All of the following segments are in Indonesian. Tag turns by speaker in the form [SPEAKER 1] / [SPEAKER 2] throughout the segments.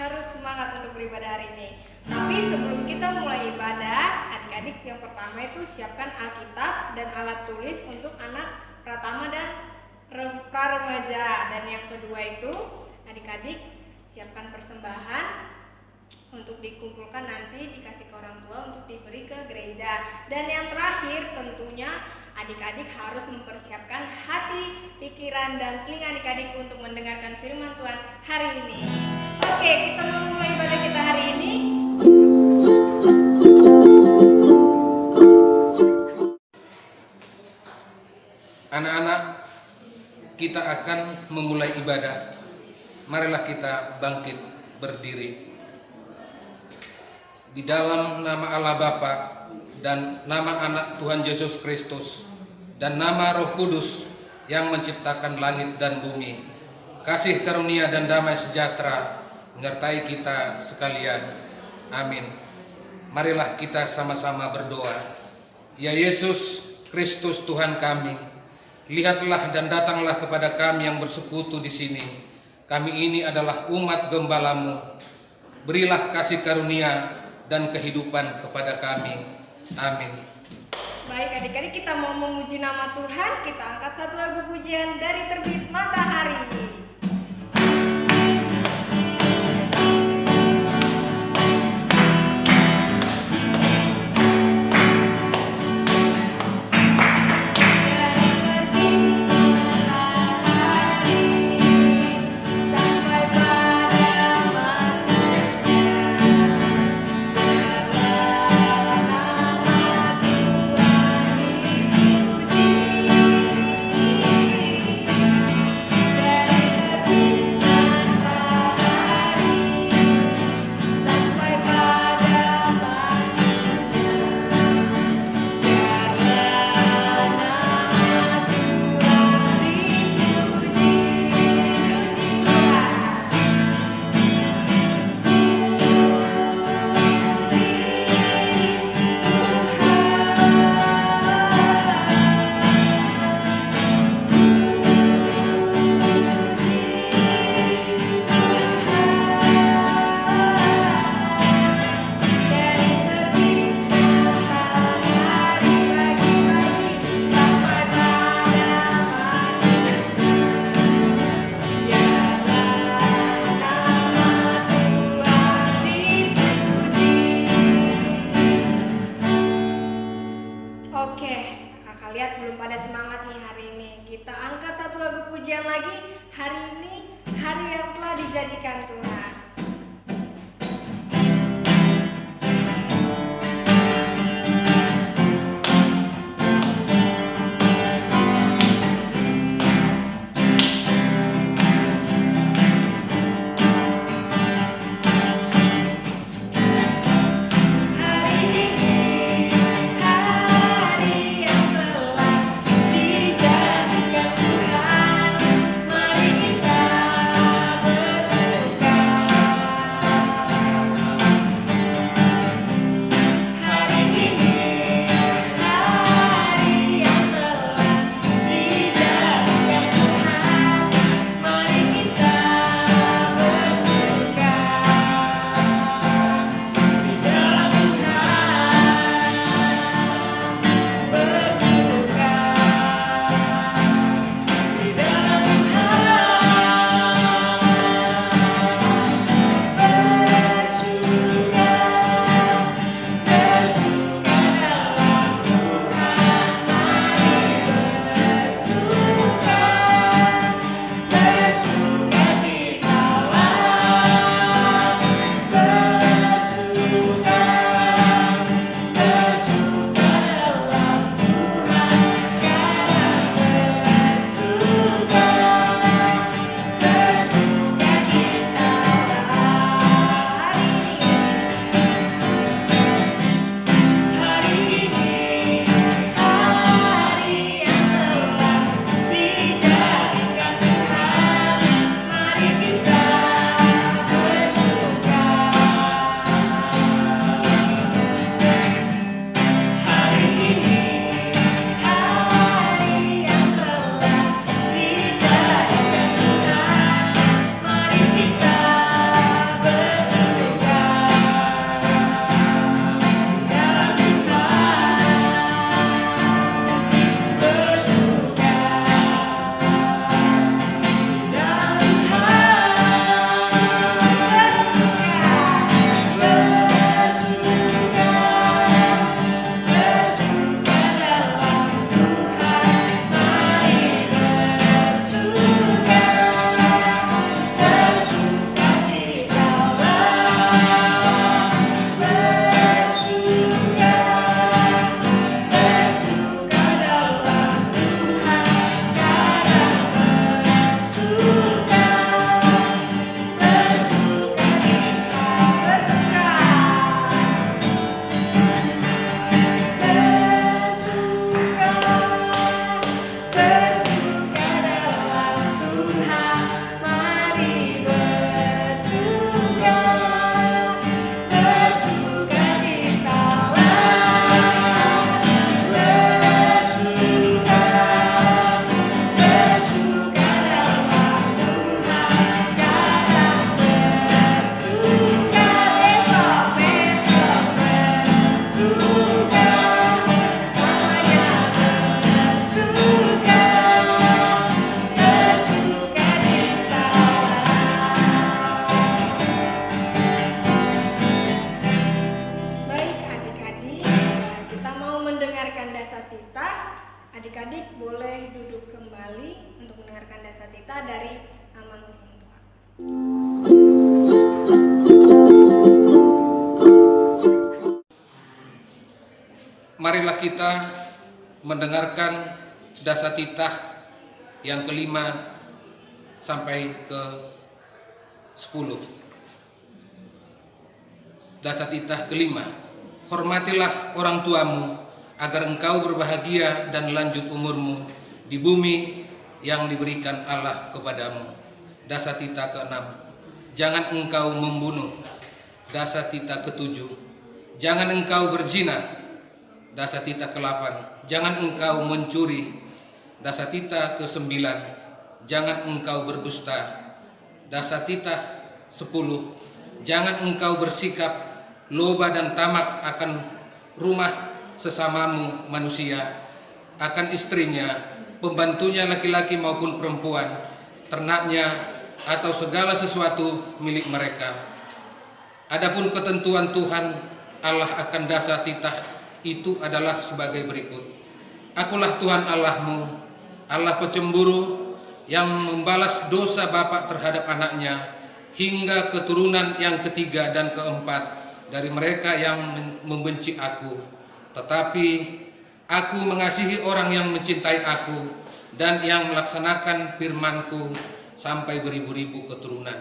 [SPEAKER 1] harus semangat untuk beribadah hari ini. Tapi sebelum kita mulai ibadah, adik-adik yang pertama itu siapkan Alkitab dan alat tulis untuk anak pratama dan pra-remaja. Dan yang kedua itu adik-adik siapkan persembahan untuk dikumpulkan nanti dikasih ke orang tua untuk diberi ke gereja. Dan yang terakhir tentunya adik-adik harus mempersiapkan hati, pikiran, dan telinga adik-adik untuk mendengarkan firman Tuhan hari ini. Oke, kita mau mulai ibadah kita hari ini.
[SPEAKER 2] Anak-anak, kita akan memulai ibadah. Marilah kita bangkit berdiri. Di dalam nama Allah Bapa dan nama Anak Tuhan Yesus Kristus dan nama Roh Kudus yang menciptakan langit dan bumi, kasih karunia dan damai sejahtera menyertai kita sekalian. Amin. Marilah kita sama-sama berdoa. Ya Yesus Kristus Tuhan kami, lihatlah dan datanglah kepada kami yang bersekutu di sini. Kami ini adalah umat gembala-Mu. Berilah kasih karunia dan kehidupan kepada kami. Amin.
[SPEAKER 1] Baik adik-adik, kita mau memuji nama Tuhan. Kita angkat satu lagu pujian dari Terbit Matahari. Oke, kakak lihat belum pada semangat nih hari ini. Kita angkat satu lagu pujian lagi. Hari ini hari yang telah dijadikan Tuhan. Mari kita bersuka Dasatita, adik-adik boleh duduk kembali untuk mendengarkan Dasatita dari nama Mesin Tuhan.
[SPEAKER 2] Marilah kita mendengarkan Dasatita yang kelima sampai ke 10. Dasatita kelima. Hormatilah orang tuamu agar engkau berbahagia dan lanjut umurmu di bumi yang diberikan Allah kepadamu. Dasatita keenam. Jangan engkau membunuh. Dasatita ketujuh. Jangan engkau berzina. Dasatita ke-8. Jangan engkau mencuri. Dasatita ke-9. Jangan engkau berdusta. Dasatita 10. Jangan engkau bersikap loba dan tamak akan rumah sesamamu manusia, akan istrinya, pembantunya laki-laki maupun perempuan, ternaknya, atau segala sesuatu milik mereka. Adapun ketentuan Tuhan Allah akan Dasatita itu adalah sebagai berikut. Akulah Tuhan Allahmu, Allah pecemburu, yang membalas dosa bapa terhadap anaknya hingga keturunan yang ketiga dan keempat dari mereka yang membenci aku. Tetapi aku mengasihi orang yang mencintai aku dan yang melaksanakan firman-Ku sampai beribu-ribu keturunan.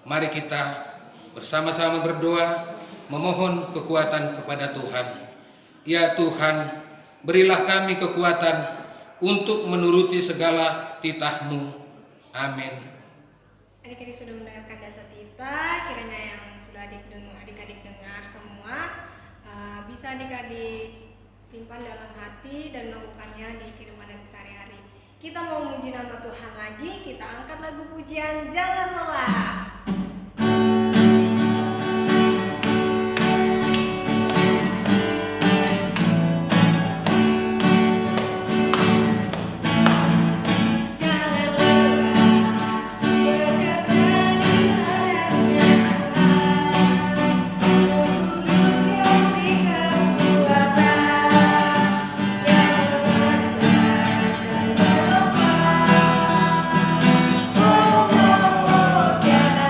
[SPEAKER 2] Mari kita bersama-sama berdoa memohon kekuatan kepada Tuhan. Ya Tuhan, berilah kami kekuatan untuk menuruti segala titah-Mu. Amin.
[SPEAKER 1] Adik-adik sudah mendengarkan Dasatita, kiranya yang sudah adik-adik dengar semua bisa adik-adik simpan dalam hati dan melakukannya di kehidupan sehari-hari. Kita mau memuji nama Tuhan lagi, kita angkat lagu pujian Jangan Lelah.
[SPEAKER 3] Oh, oh, oh,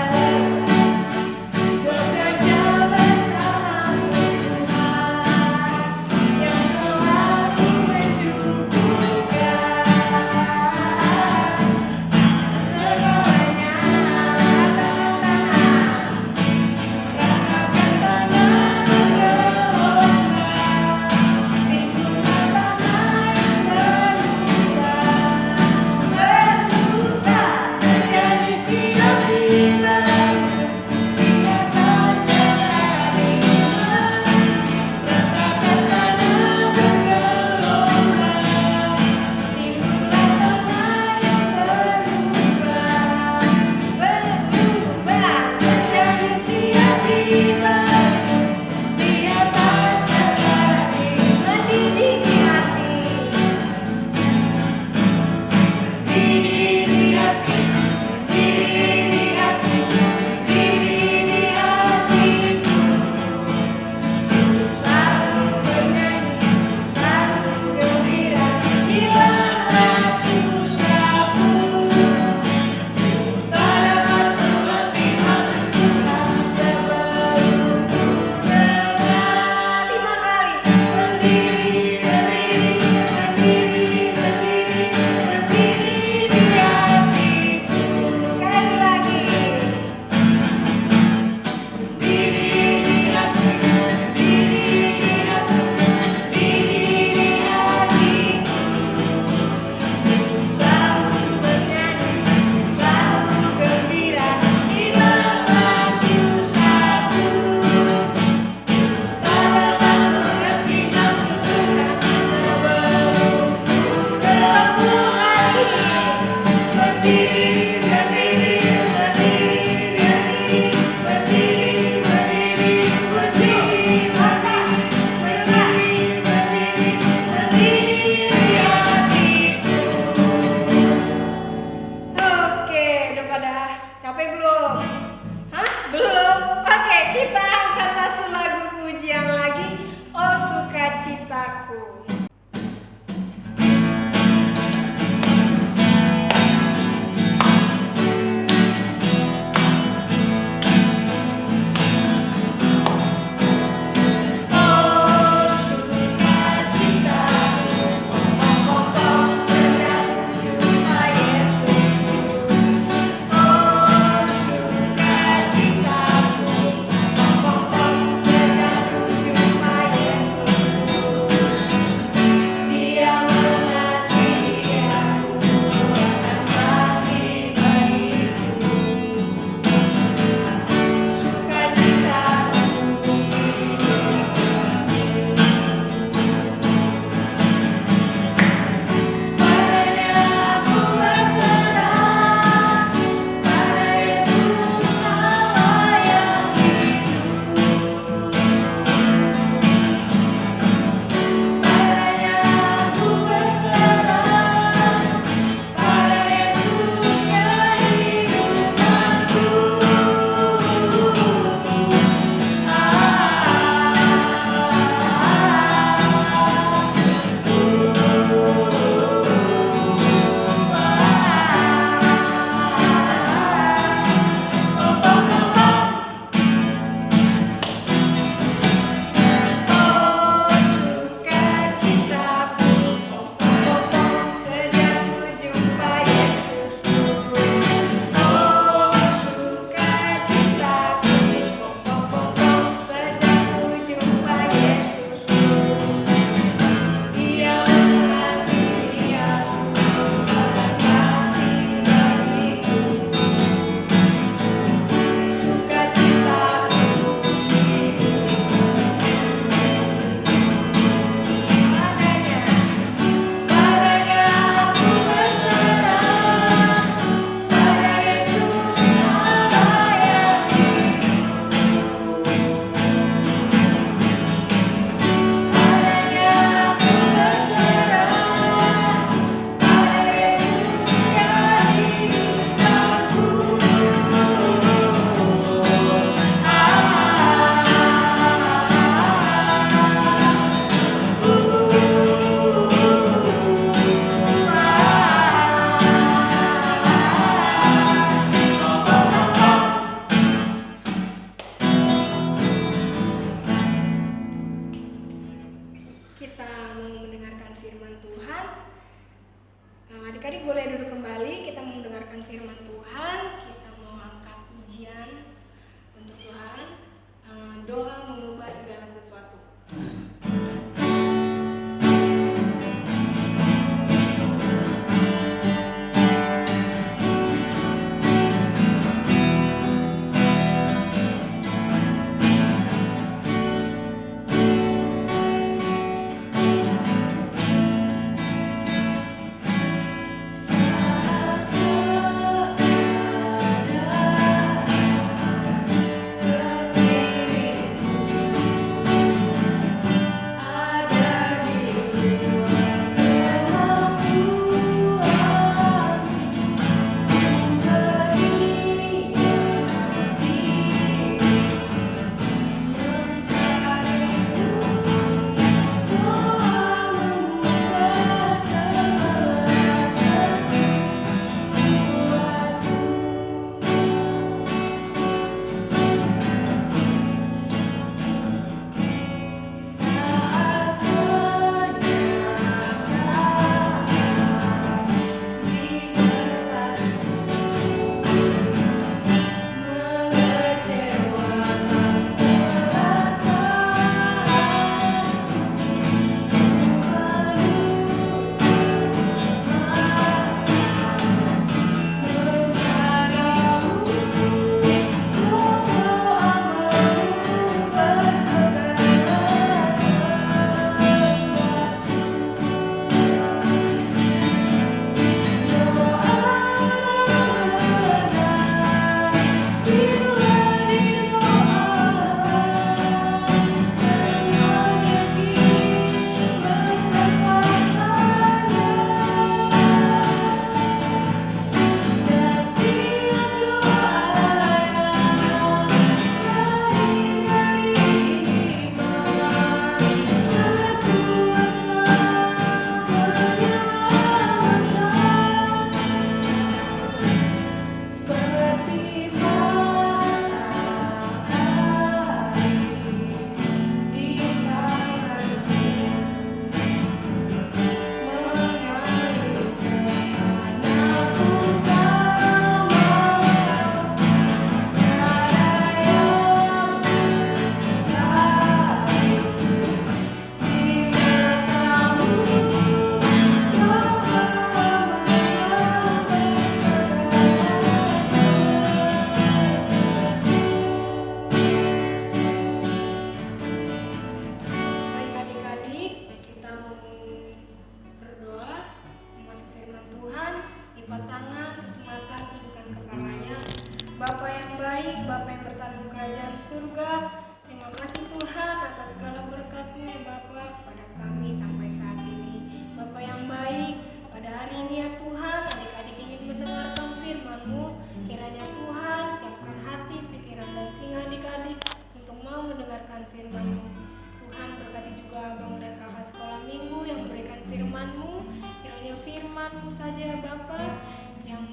[SPEAKER 1] firman-Mu, kiranya firman-Mu saja Bapa yang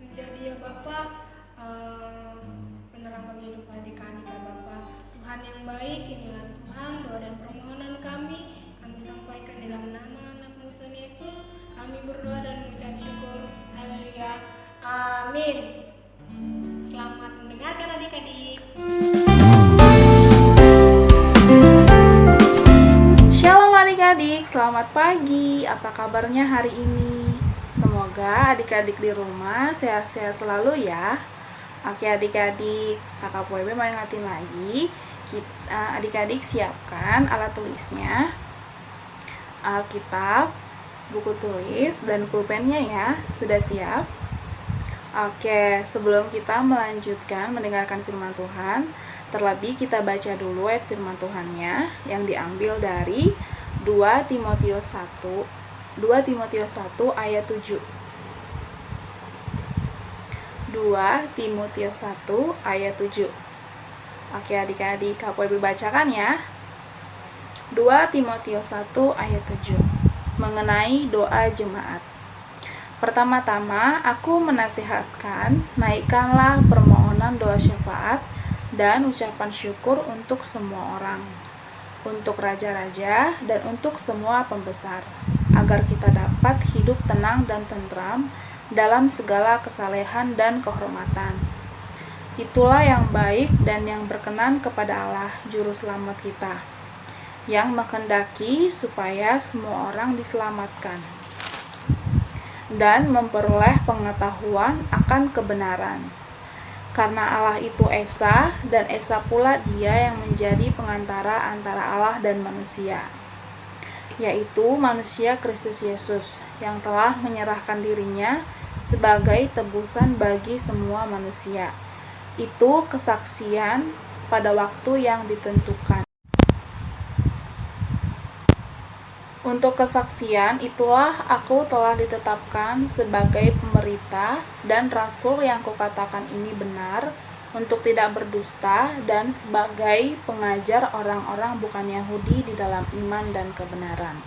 [SPEAKER 1] menjadi ya Bapa penerang bagi hidup adik-adik ya Bapa. Tuhan yang baik, inilah Tuhan doa dan permohonan kami sampaikan dalam nama anak-Mu Tuhan Yesus. Kami berdoa dan mengucap syukur. Haleluya. Amin. Selamat mendengarkan adik-adik.
[SPEAKER 3] Shalom adik-adik, selamat pagi. Apa kabarnya hari ini? Semoga adik-adik di rumah sehat-sehat selalu ya. Oke adik-adik, kakak PWB mau ingatin lagi, adik-adik siapkan alat tulisnya, Alkitab, buku tulis, dan pulpennya ya. Sudah siap? Oke, sebelum kita melanjutkan mendengarkan firman Tuhan, terlebih kita baca dulu ayat firman Tuhannya yang diambil dari 2 Timotius 1 ayat 7. 2 Timotius 1 ayat 7. Oke adik-adik, KPB bacakan ya. 2 Timotius 1 ayat 7 mengenai doa jemaat. Pertama-tama aku menasihatkan, naikkanlah permohonan doa syafaat dan ucapan syukur untuk semua orang, untuk raja-raja dan untuk semua pembesar, agar kita dapat hidup tenang dan tentram dalam segala kesalehan dan kehormatan. Itulah yang baik dan yang berkenan kepada Allah Juru Selamat kita, yang menghendaki supaya semua orang diselamatkan dan memperoleh pengetahuan akan kebenaran. Karena Allah itu Esa, dan Esa pula Dia yang menjadi pengantara antara Allah dan manusia, yaitu manusia Kristus Yesus, yang telah menyerahkan dirinya sebagai tebusan bagi semua manusia. Itu kesaksian pada waktu yang ditentukan. Untuk kesaksian itulah aku telah ditetapkan sebagai pemberita dan rasul yang kukatakan ini benar, untuk tidak berdusta, dan sebagai pengajar orang-orang bukan Yahudi di dalam iman dan kebenaran.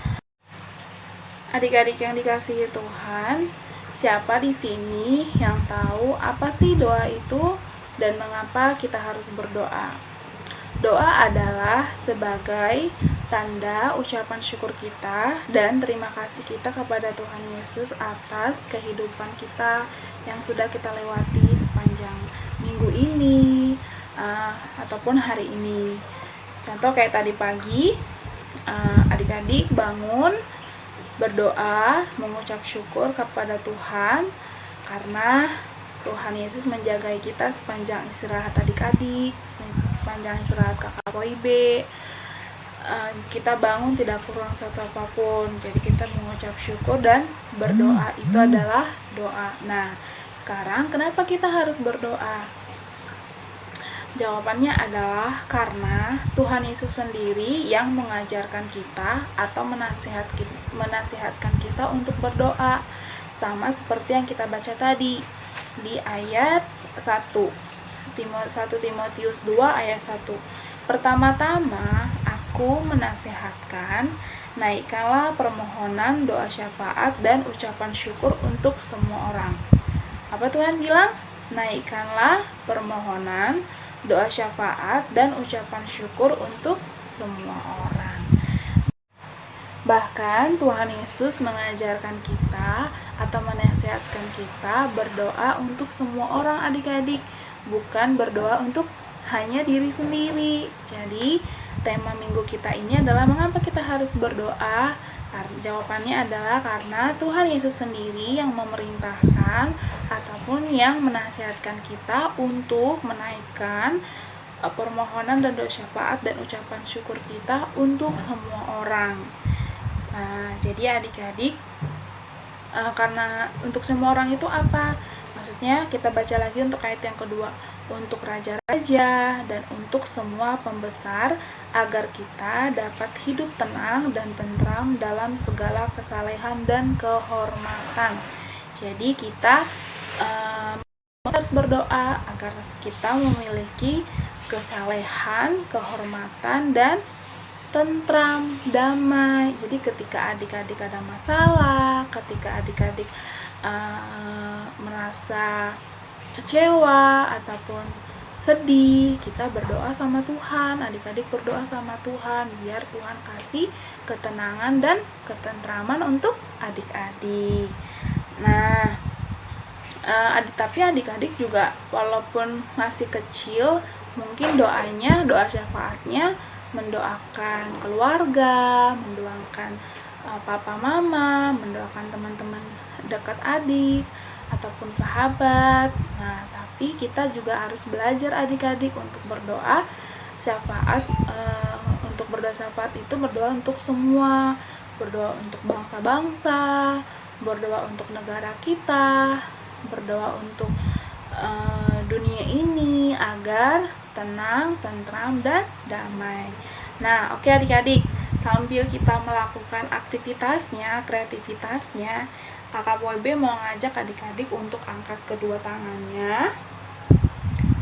[SPEAKER 3] Adik-adik yang dikasihi Tuhan, siapa di sini yang tahu apa sih doa itu dan mengapa kita harus berdoa? Doa adalah sebagai tanda ucapan syukur kita dan terima kasih kita kepada Tuhan Yesus atas kehidupan kita yang sudah kita lewati sepanjang minggu ini ataupun hari ini. Contoh kayak tadi pagi, adik-adik bangun, berdoa, mengucap syukur kepada Tuhan karena Tuhan Yesus menjagai kita sepanjang istirahat adik-adik, sepanjang istirahat kakak POIB. Kita bangun tidak kurang satu apapun, jadi kita mengucap syukur dan berdoa, itu adalah doa. Nah, sekarang kenapa kita harus berdoa? Jawabannya adalah karena Tuhan Yesus sendiri yang mengajarkan kita atau menasihatkan kita untuk berdoa, sama seperti yang kita baca tadi di ayat 1 Timotius 2 ayat 1. Pertama-tama aku menasihatkan, naikkanlah permohonan doa syafaat dan ucapan syukur untuk semua orang. Apa Tuhan bilang? Naikkanlah permohonan doa syafaat dan ucapan syukur untuk semua orang. Bahkan Tuhan Yesus mengajarkan kita atau menasihatkan kita berdoa untuk semua orang adik-adik, bukan berdoa untuk hanya diri sendiri. Jadi tema minggu kita ini adalah mengapa kita harus berdoa? Jawabannya adalah karena Tuhan Yesus sendiri yang memerintahkan ataupun yang menasihatkan kita untuk menaikkan permohonan dan doa syafaat dan ucapan syukur kita untuk semua orang. Nah, jadi adik-adik, karena untuk semua orang itu apa? Maksudnya kita baca lagi untuk ayat yang kedua, untuk raja-raja dan untuk semua pembesar, agar kita dapat hidup tenang dan tentram dalam segala kesalehan dan kehormatan. Jadi kita harus berdoa agar kita memiliki kesalehan, kehormatan, dan tentram, damai. Jadi ketika adik-adik ada masalah, ketika adik-adik merasa kecewa ataupun sedih, kita berdoa sama Tuhan, adik-adik berdoa sama Tuhan biar Tuhan kasih ketenangan dan ketentraman untuk adik-adik. Nah, tapi adik-adik juga walaupun masih kecil, mungkin doa syafaatnya mendoakan keluarga, mendoakan papa mama, mendoakan teman-teman dekat adik ataupun sahabat. Nah, tapi kita juga harus belajar adik-adik untuk berdoa syafaat. Untuk berdoa syafaat itu berdoa untuk semua, berdoa untuk bangsa-bangsa, berdoa untuk negara kita, berdoa untuk dunia ini agar tenang, tentram, dan damai. Nah, oke adik-adik, sambil kita melakukan aktivitasnya, kreativitasnya, Kakak WB mau ngajak adik-adik untuk angkat kedua tangannya.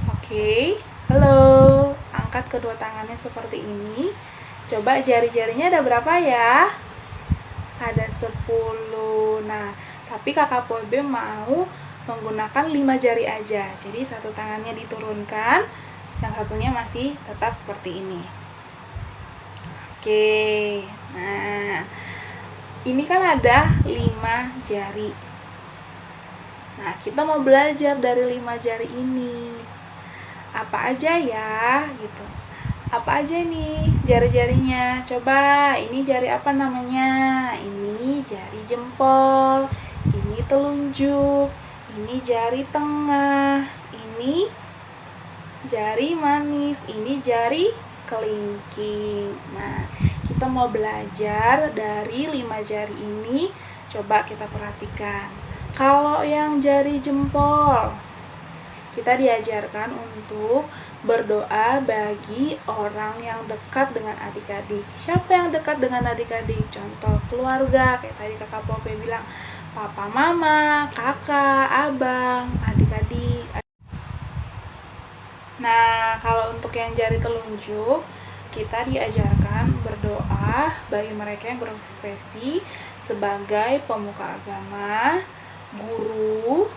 [SPEAKER 3] Oke, halo, angkat kedua tangannya seperti ini. Coba jari-jarinya ada berapa ya? Ada 10. Nah, tapi Kakak WB mau menggunakan 5 jari aja. Jadi satu tangannya diturunkan, yang satunya masih tetap seperti ini. Oke, nah ini kan ada 5 jari. Nah, kita mau belajar dari 5 jari ini. Apa aja ya, gitu. Apa aja nih jari-jarinya? Coba, ini jari apa namanya? Ini jari jempol, ini telunjuk, ini jari tengah, ini jari manis, ini jari kelingking. Nah, kita mau belajar dari 5 jari ini. Coba kita perhatikan. Kalau yang jari jempol, kita diajarkan untuk berdoa bagi orang yang dekat dengan adik-adik. Siapa yang dekat dengan adik-adik? Contoh keluarga, kayak tadi Kakak Pope bilang, papa, mama, kakak, abang, adik-adik. Nah, kalau untuk yang jari telunjuk, kita diajarkan berdoa bagi mereka yang berprofesi sebagai pemuka agama, guru,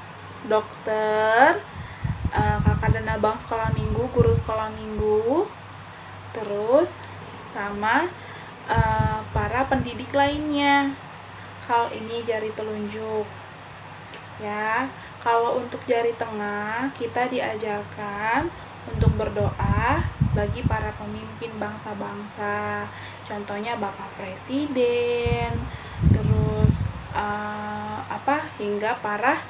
[SPEAKER 3] dokter, kakak dan abang sekolah minggu, guru sekolah minggu, terus sama para pendidik lainnya. Kalau ini jari telunjuk ya. Kalau untuk jari tengah, kita diajarkan untuk berdoa bagi para pemimpin bangsa-bangsa, contohnya Bapak Presiden, terus hingga para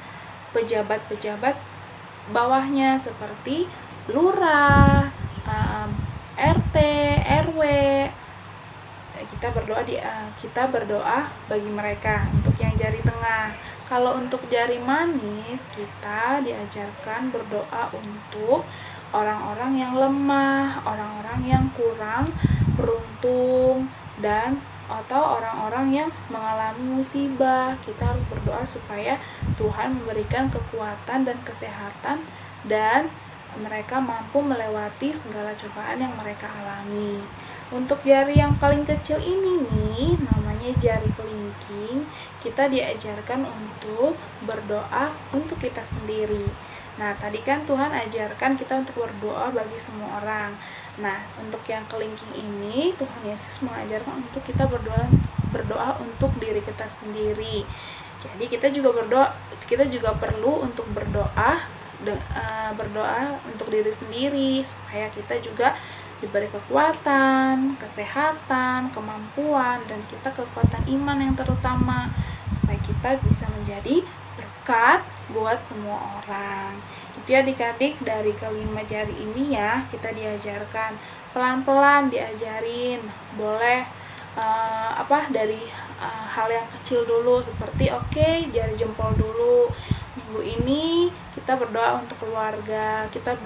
[SPEAKER 3] pejabat-pejabat bawahnya seperti lurah, RT, RW. Kita berdoa bagi mereka untuk yang jari tengah. Kalau untuk jari manis, kita diajarkan berdoa untuk orang-orang yang lemah, orang-orang yang kurang beruntung, dan atau orang-orang yang mengalami musibah. Kita harus berdoa supaya Tuhan memberikan kekuatan dan kesehatan dan mereka mampu melewati segala cobaan yang mereka alami. Untuk jari yang paling kecil ini nih, namanya jari kelingking, kita diajarkan untuk berdoa untuk kita sendiri. Nah, tadi kan Tuhan ajarkan kita untuk berdoa bagi semua orang. Nah, untuk yang kelingking ini, Tuhan Yesus mengajarkan untuk kita berdoa untuk diri kita sendiri. Jadi kita juga perlu untuk berdoa untuk diri sendiri supaya kita juga diberi kekuatan, kesehatan, kemampuan, dan kita kekuatan iman yang terutama supaya kita bisa menjadi berkat buat semua orang. Itu adik-adik, dari kelima jari ini ya kita diajarkan pelan-pelan, diajarin boleh dari hal yang kecil dulu, seperti jari jempol dulu. Minggu ini kita berdoa untuk keluarga, kita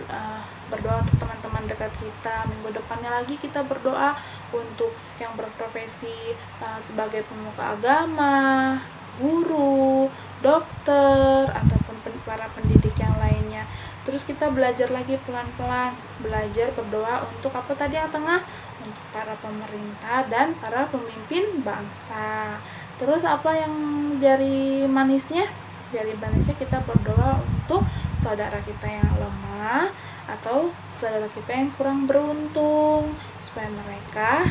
[SPEAKER 3] berdoa untuk teman-teman dekat kita. Minggu depannya lagi kita berdoa untuk yang berprofesi sebagai pemuka agama, guru, dokter, ataupun para pendidik yang lainnya. Terus kita belajar lagi pelan-pelan, belajar berdoa untuk apa tadi yang tengah? untuk para pemerintah dan para pemimpin bangsa. Terus apa yang jari manisnya? Jari manisnya kita berdoa untuk saudara kita yang lemah atau saudara kita yang kurang beruntung, supaya mereka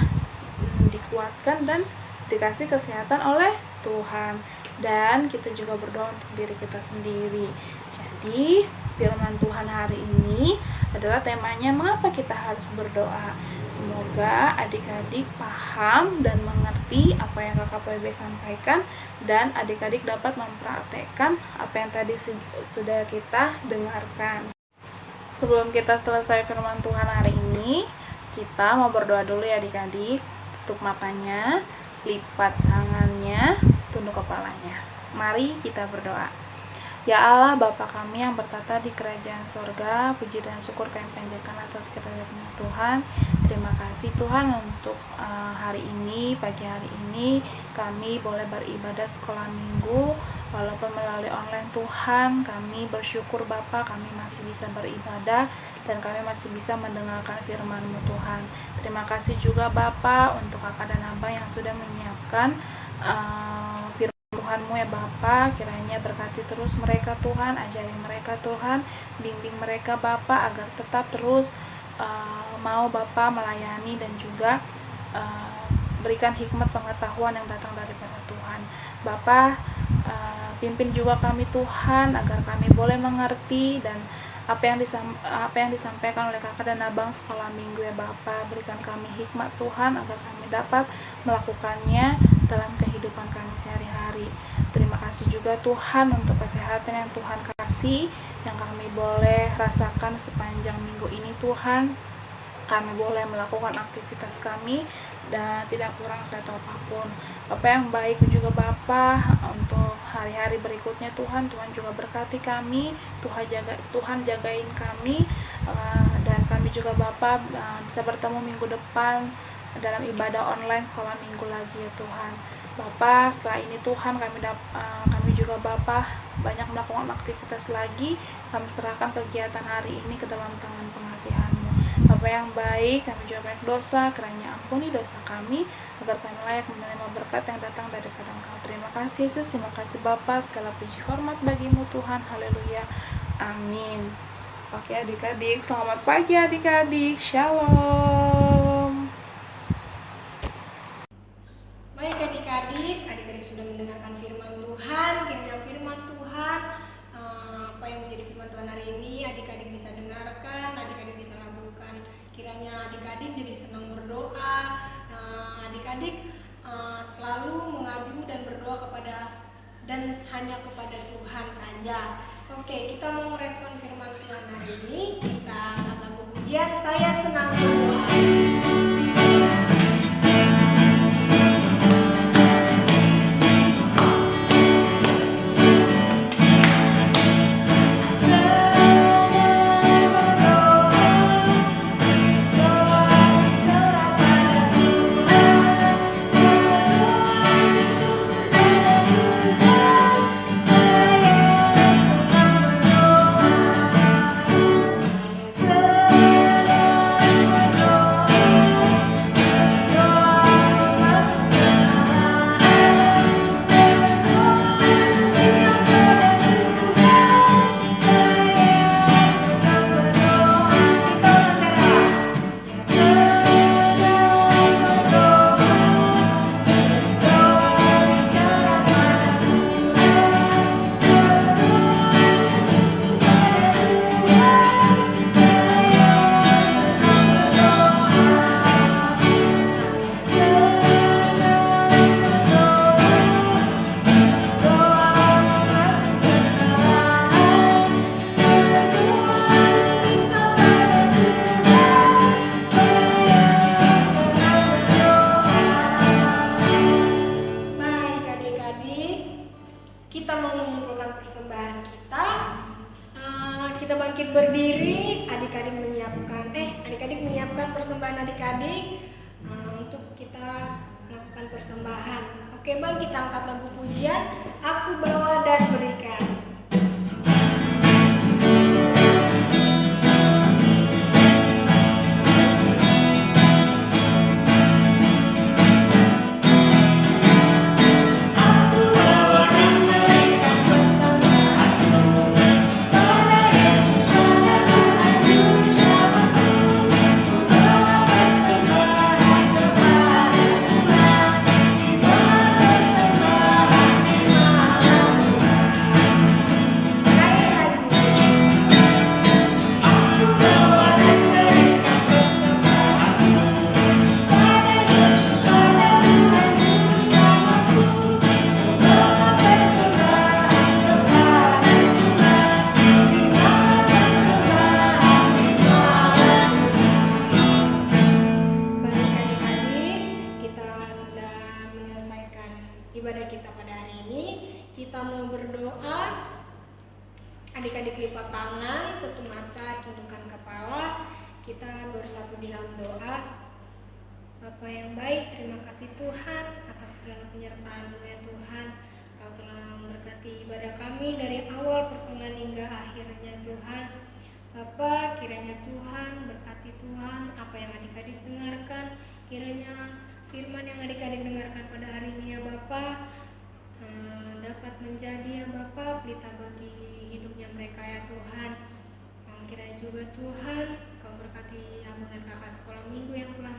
[SPEAKER 3] dikuatkan dan dikasih kesehatan oleh Tuhan. Dan kita juga berdoa untuk diri kita sendiri. Jadi firman Tuhan hari ini adalah temanya mengapa kita harus berdoa. Semoga adik-adik paham dan mengerti apa yang Kakak PB sampaikan, dan adik-adik dapat mempraktekkan apa yang tadi sudah kita dengarkan. Sebelum kita selesai firman Tuhan hari ini, kita mau berdoa dulu ya adik-adik. Tutup matanya, lipat tangannya, tunduk kepalanya. Mari kita berdoa. Ya Allah, Bapa kami yang bertata di kerajaan sorga, puji dan syukur kami panjatkan atas kerajaan Tuhan. Terima kasih Tuhan untuk hari ini, pagi hari ini kami boleh beribadah sekolah minggu, walaupun melalui online Tuhan. Kami bersyukur Bapa, kami masih bisa beribadah dan kami masih bisa mendengarkan firman-Mu Tuhan. Terima kasih juga Bapa untuk kakak dan abang yang sudah menyiapkan firman Tuhan-Mu ya Bapa. Kiranya berkati terus mereka Tuhan, ajari mereka Tuhan, bimbing mereka Bapa agar tetap terus mau Bapa melayani dan juga berikan hikmat pengetahuan yang datang daripada Tuhan. Bapa, pimpin juga kami Tuhan agar kami boleh mengerti dan apa yang disampaikan oleh kakak dan abang sekolah minggu ya Bapa. Berikan kami hikmat Tuhan agar kami dapat melakukannya dalam kehidupan kami sehari-hari. Terima kasih juga Tuhan untuk kesehatan yang Tuhan kasih, yang kami boleh rasakan sepanjang minggu ini Tuhan. Kami boleh melakukan aktivitas kami dan tidak kurang satu apapun. Bapa yang baik juga Bapa, untuk hari-hari berikutnya Tuhan juga berkati kami, Tuhan jagain kami, dan kami juga Bapa bisa bertemu minggu depan dalam ibadah online sekolah minggu lagi ya Tuhan. Bapa, setelah ini Tuhan kami juga Bapa banyak melakukan aktivitas lagi. Kami serahkan kegiatan hari ini ke dalam tangan pengasihan-Mu. Bapa yang baik, kami juga banyak dosa, kiranya ampuni dosa kami agar kami layak menerima berkat yang datang daripada Engkau. Terima kasih Yesus, terima kasih Bapa, segala puji hormat bagi-Mu Tuhan. Haleluya, amin. Oke adik-adik, selamat pagi adik-adik, shalom.
[SPEAKER 1] Baik adik-adik sudah mendengarkan firman Tuhan. Kiranya firman Tuhan, apa yang menjadi firman Tuhan hari ini, adik-adik bisa dengarkan, adik-adik bisa lakukan. Kiranya adik-adik jadi senang berdoa. Adik-adik selalu mengadu dan berdoa dan hanya kepada Tuhan saja. Oke, kita mau merespon firman Tuhan hari ini. Kita angkat lagu pujian, Saya Senang Berdoa. Kita mau mengumpulkan persembahan kita. Kita bangkit berdiri. Adik-adik menyiapkan persembahan adik-adik untuk kita melakukan persembahan. Oke Bang, kita angkat lagu pujian, Aku Bawa dan Berikan. ibadah kita pada hari ini. Kita mau berdoa. Adik-adik lipat tangan, tutup mata, tundukkan kepala. Kita bersatu di dalam doa. Bapa yang baik, terima kasih Tuhan atas segala penyertaan-Mu ya Tuhan. Kau telah memberkati ibadah kami dari awal pertengahan hingga akhirnya Tuhan. Bapa, kiranya Tuhan berkati Tuhan apa yang adik-adik dengarkan. Kiranya firman yang adik-adik dengarkan pada hari ini ya Bapa dapat menjadi ya Bapa pelita bagi hidupnya mereka ya Tuhan. Kiranya juga Tuhan Kau berkati Abang dan Kakak sekolah minggu yang telah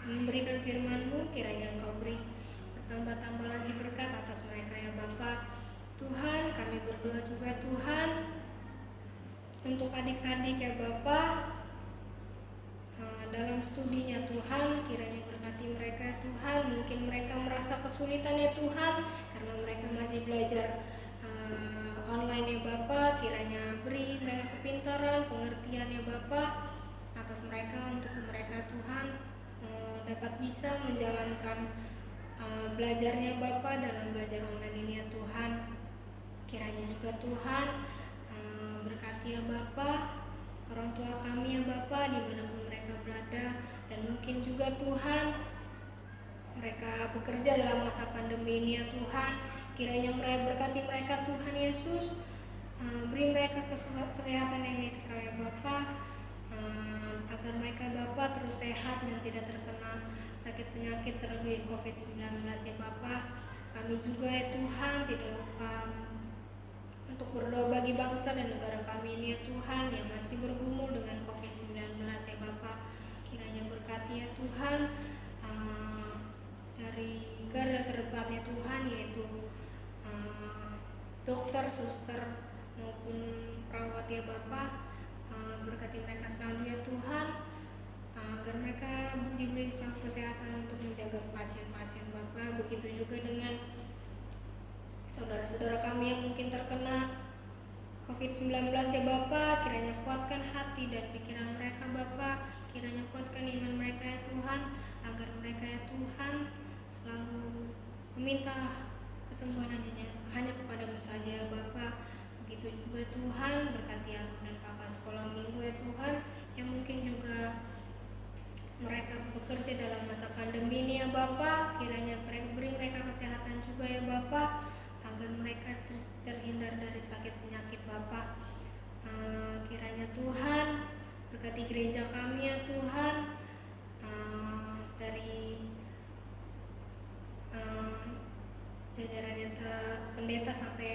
[SPEAKER 1] memberikan firman-Mu. Kiranya Engkau beri bertambah-tambah lagi berkat atas mereka ya Bapa. Tuhan, kami berdoa juga Tuhan untuk adik-adik ya Bapa dalam studinya Tuhan. Kiranya berkati mereka ya Tuhan. Mungkin mereka merasa kesulitan ya Tuhan karena mereka masih belajar online ya Bapa. Kiranya beri mereka kepintaran, pengertian ya Bapa atas mereka, untuk mereka Tuhan dapat bisa menjalankan belajarnya Bapa dalam belajar online ini ya Tuhan. Kiranya juga Tuhan berkati ya Bapa orang tua kami ya Bapa dimanapun mereka berada, dan mungkin juga Tuhan mereka bekerja dalam masa pandemi ini ya Tuhan. Kiranya mereka berkati mereka Tuhan Yesus, beri mereka kesehatan yang ekstra ya Bapa, agar mereka Bapa terus sehat dan tidak terkena sakit penyakit terlebih COVID-19 ya Bapa. Kami juga ya Tuhan tidak lupa untuk berdoa bagi bangsa dan negara kami ini ya Tuhan yang masih bergumul dengan COVID-19 ya Bapa. Kiranya berkati ya Tuhan dari garda terdepan ya Tuhan, yaitu dokter, suster maupun perawat ya Bapa. Berkati mereka selalu ya Tuhan, agar mereka diberi kesehatan untuk menjaga pasien-pasien Bapa. Begitu juga dengan saudara-saudara kami yang mungkin terkena COVID-19 ya Bapa. Kiranya kuatkan hati dan pikiran mereka Bapa. Kiranya kuatkan iman mereka ya Tuhan, agar mereka ya Tuhan selalu meminta kesembuhan hanya kepadamu saja ya Bapa. Begitu juga Tuhan berkati aku dan kakak sekolah minggu ya Tuhan, yang mungkin juga mereka bekerja dalam masa pandemi ini ya Bapa. Kiranya beri mereka kesehatan juga ya Bapa, agar mereka terhindar dari sakit penyakit Bapa. Kiranya Tuhan berkati gereja kami ya Tuhan, dari jajarannya pendeta sampai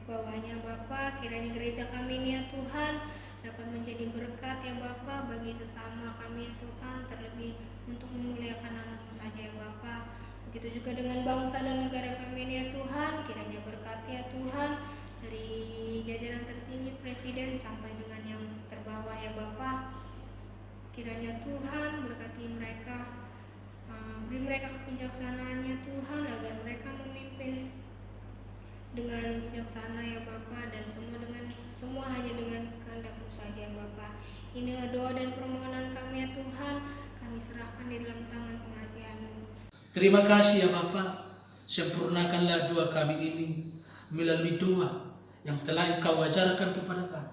[SPEAKER 1] bawahnya Bapa. Kiranya gereja kami ini ya Tuhan dapat menjadi berkat ya Bapa bagi sesama kami ya Tuhan, terlebih untuk memuliakan nama-Mu saja ya Bapa. Begitu juga dengan bangsa dan negara kami ini ya Tuhan. Kiranya berkati ya Tuhan dari jajaran tertinggi presiden sampai dengan yang terbawah ya Bapa. Kiranya Tuhan berkati mereka, beri mereka kebijaksanaannya Tuhan, agar mereka memimpin dengan bijaksana ya Bapa, dan semua hanya dengan kehendak-Mu saja ya Bapa. Inilah doa dan permohonan kami ya Tuhan, kami serahkan di dalam tangan pengasihan-Mu.
[SPEAKER 4] Terima kasih ya Bapa, sempurnakanlah doa kami ini melalui doa yang telah Engkau ajarkan kepada kami.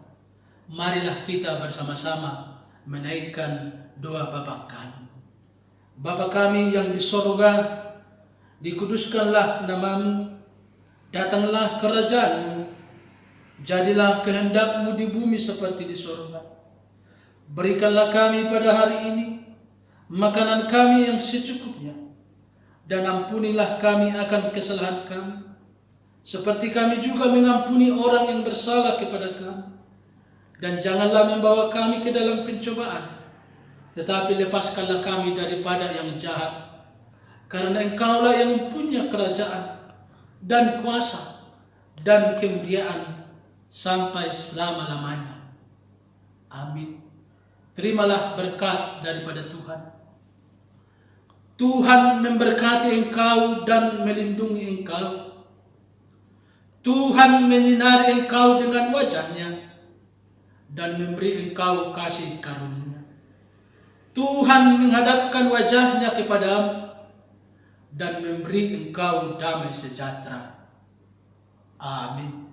[SPEAKER 4] Marilah kita bersama-sama menaikkan doa Bapa kami. Bapa kami yang di sorga, dikuduskanlah nama-Mu, datanglah kerajaan-Mu, jadilah kehendak-Mu di bumi seperti di sorga. Berikanlah kami pada hari ini makanan kami yang secukupnya, dan ampunilah kami akan kesalahan kami, seperti kami juga mengampuni orang yang bersalah kepada kami. Dan janganlah membawa kami ke dalam pencobaan, tetapi lepaskanlah kami daripada yang jahat. Karena Engkaulah yang mempunyai kerajaan dan kuasa dan kemuliaan sampai selama-lamanya. Amin. Terimalah berkat daripada Tuhan. Tuhan memberkati engkau dan melindungi engkau. Tuhan menyinari engkau dengan wajah-Nya dan memberi engkau kasih karunia. Tuhan menghadapkan wajah-Nya kepadamu dan memberi engkau damai sejahtera. Amin.